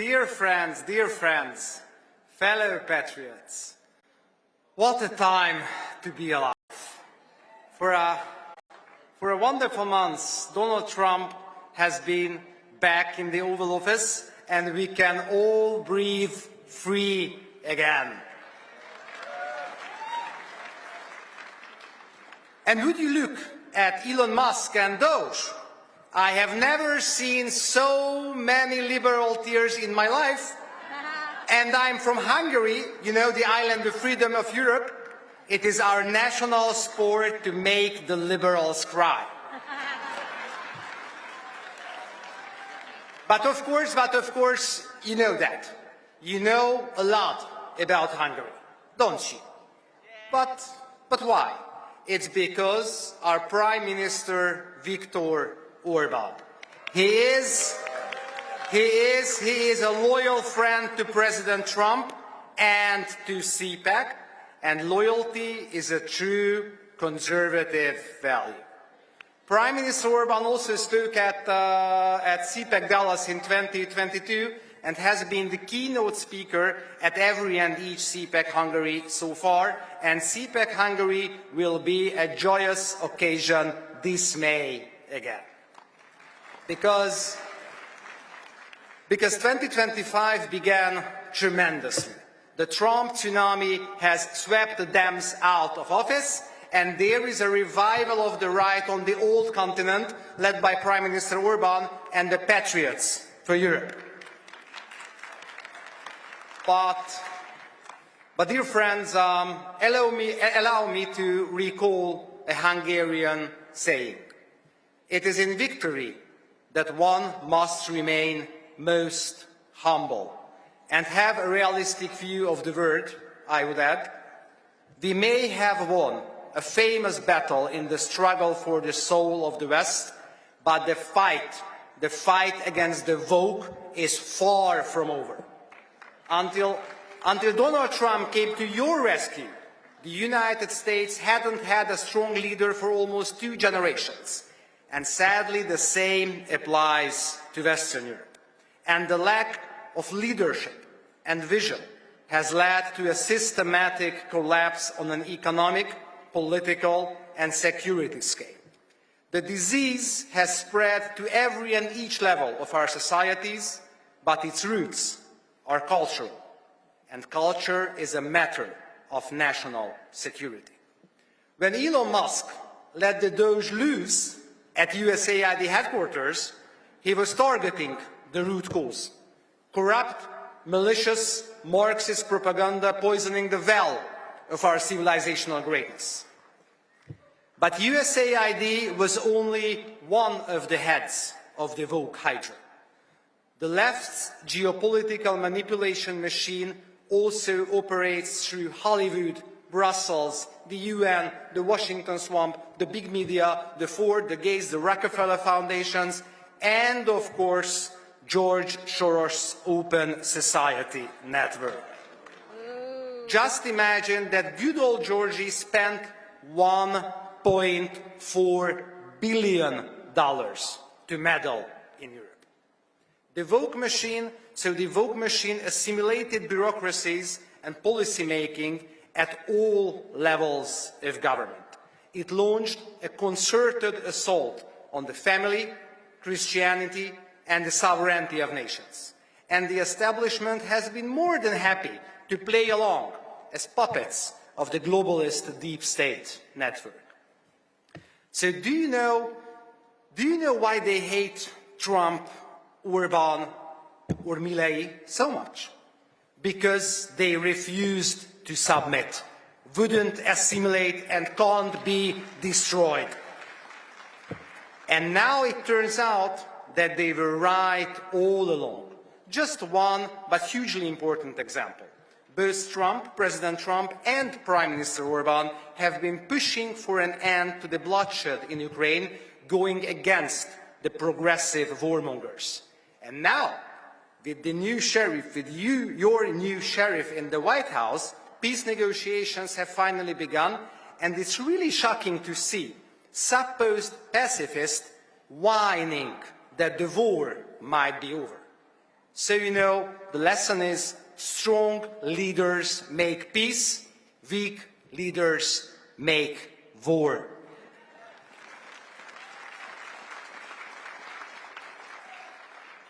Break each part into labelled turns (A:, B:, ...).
A: Dear friends, fellow patriots, what a time to be alive. For a wonderful month, Donald Trump has been back in the Oval Office and we can all breathe free again. And would you look at Elon Musk and Doge? I have never seen so many liberal tears in my life. And I'm from Hungary, you know, the island of freedom of Europe. It is our national sport to make the liberals cry. But of course, you know that. You know a lot about Hungary, don't you? But why? It's because our Prime Minister, Viktor Orban. He is a loyal friend to President Trump and to CPAC, and loyalty is a true conservative value. Prime Minister Orban also spoke at CPAC Dallas in 2022 and has been the keynote speaker at every and each CPAC Hungary so far, and CPAC Hungary will be a joyous occasion this May again. Because 2025 began tremendously. The Trump tsunami has swept the Dems out of office, and there is a revival of the right on the old continent, led by Prime Minister Orban and the Patriots for Europe. But dear friends, allow me to recall a Hungarian saying. It is in victory that one must remain most humble and have a realistic view of the world, I would add. We may have won a famous battle in the struggle for the soul of the West, but the fight against the woke is far from over. Until Donald Trump came to your rescue, the United States hadn't had a strong leader for almost 2 generations. And sadly, the same applies to Western Europe. And the lack of leadership and vision has led to a systematic collapse on an economic, political, and security scale. The disease has spread to every and each level of our societies, but its roots are cultural. And culture is a matter of national security. When Elon Musk let the Doge loose at USAID headquarters, he was targeting the root cause. Corrupt, malicious, Marxist propaganda poisoning the well of our civilizational greatness. But USAID was only one of the heads of the woke hydra. The left's geopolitical manipulation machine also operates through Hollywood, Brussels, the UN, the Washington swamp, the big media, the Ford, the Gates, the Rockefeller foundations, and of course, George Soros' Open Society network. Just imagine that good old Georgie spent $1.4 billion to meddle in Europe. The woke machine assimilated bureaucracies and policy making at all levels of government. It launched a concerted assault on the family, Christianity, and the sovereignty of nations. And the establishment has been more than happy to play along as puppets of the globalist deep state network. So do you know why they hate Trump, Orban, or Milei so much? Because they refused to submit, wouldn't assimilate, and can't be destroyed. And now it turns out that they were right all along. Just one, but hugely important example. Both President Trump and Prime Minister Orban have been pushing for an end to the bloodshed in Ukraine, going against the progressive warmongers. And now, with the new sheriff, your new sheriff in the White House, peace negotiations have finally begun, and it's really shocking to see supposed pacifists whining that the war might be over. So you know, the lesson is strong leaders make peace, weak leaders make war.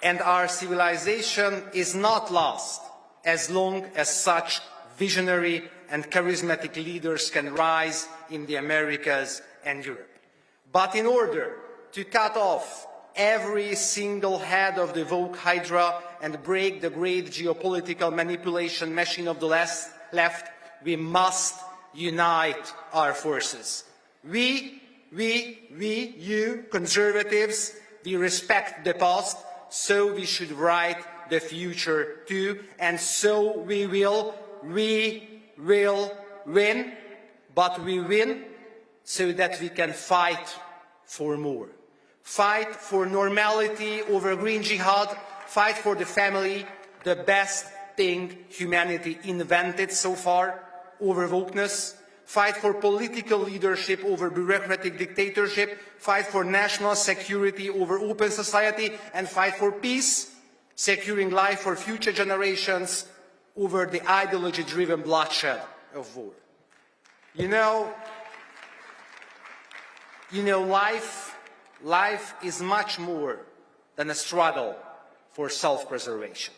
A: And our civilization is not lost as long as such visionary and charismatic leaders can rise in the Americas and Europe. But in order to cut off every single head of the woke hydra and break the great geopolitical manipulation machine of the left, we must unite our forces. You conservatives, we respect the past, so we should write the future too, and so we will win, but we win so that we can fight for more. Fight for normality over green jihad, fight for the family, the best thing humanity invented so far, over wokeness, fight for political leadership over bureaucratic dictatorship, fight for national security over open society, and fight for peace, securing life for future generations over the ideology-driven bloodshed of war. You know, life is much more than a struggle for self-preservation.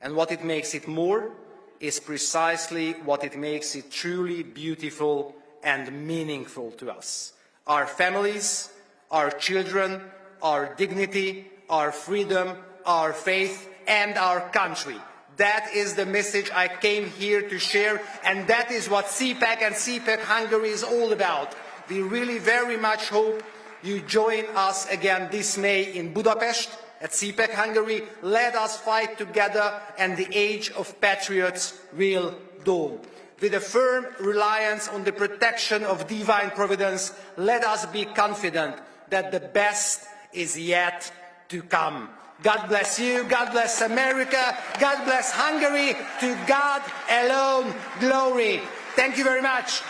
A: And what it makes it more is precisely what it makes it truly beautiful and meaningful to us. Our families, our children, our dignity, our freedom, our faith, and our country. That is the message I came here to share, and that is what CPAC and CPAC Hungary is all about. We really very much hope you join us again this May in Budapest at CPAC Hungary. Let us fight together, and the age of patriots will dawn. With a firm reliance on the protection of divine providence, let us be confident that the best is yet to come. God bless you, God bless America, God bless Hungary, to God alone glory. Thank you very much.